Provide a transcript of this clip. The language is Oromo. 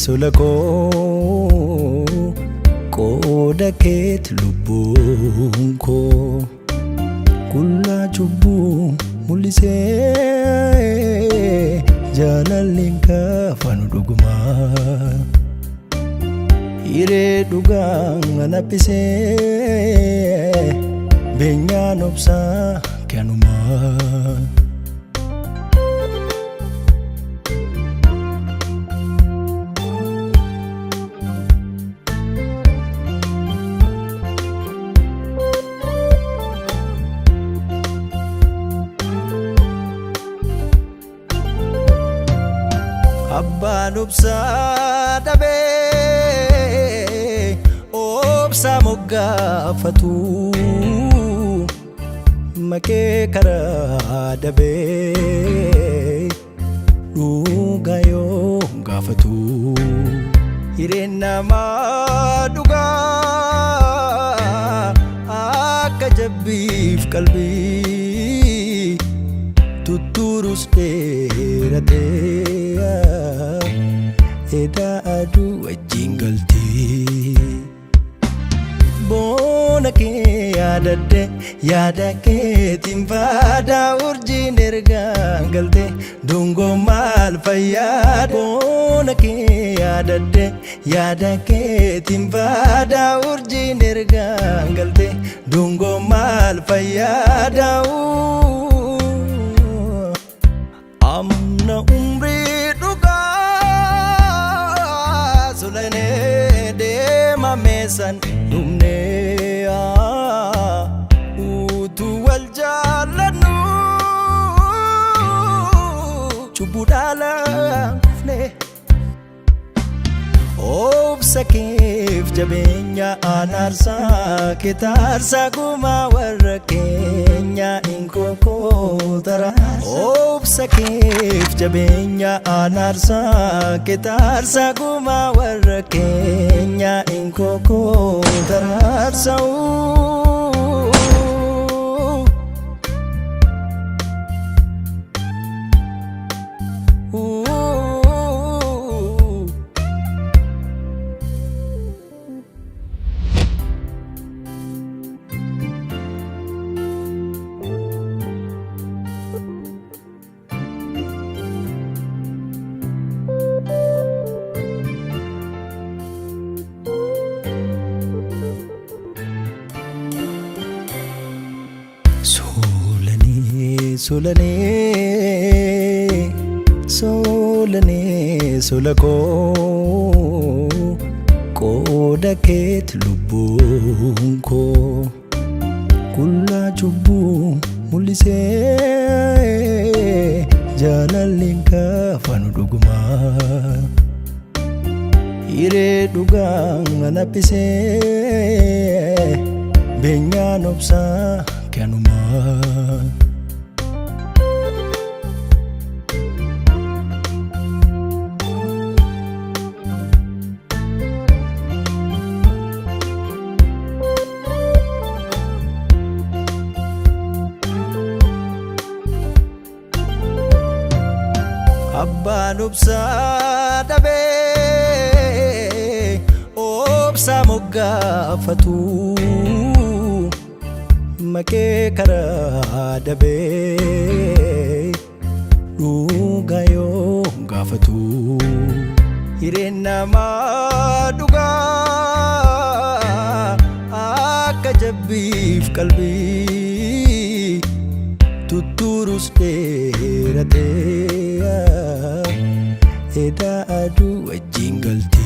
solako qoda keet lubbuun koo kullaa cubbuu mul'isee jaalalleen kaafanu dhugumaa hiree dhugaan anaphisee beenyaan obsaa kanumaa Abbaan obsaa dhabee obsaa moggaafatu makee karaa dabee dhugaa yoo gaafatu hireen namaa dhugaa akka jabbiif qalbii tutturus dheeratee eda aduu wajjin galtee boona kee yaadadde yaada keetiin faadaa urjiin ergaan galtee dungoo maal fayyaadde boona kee yaadadde yaada keetiin faadaa urjiin ergaan galtee dungoo maal fayyaadde amna umrii dhugaa sulane deema meesan dhumne utuu wal jaallannu cubbuudhaan kufne obsa keef jabeenya anaarsaa ketaarsaa gumaa warra keenya inkokootara obsa keef jabeenya anaarsaa ketaarsaa gumaa warra keenya inkokootara solako qoda keet lubbuun koo kullaa cubbuu mul'isee jaalalleen kaafanu dhugumaa hiree dhugaan anaphisee beenyaan obsaa kanumaa Abbaan obsaa dhabee obsaa moggaafatu makee karaa dabee dhugaa yoo gaafatu hireen namaa dhugaa akka jabbiif qalbii tutturus dheeratee eda aduu wajjin galtee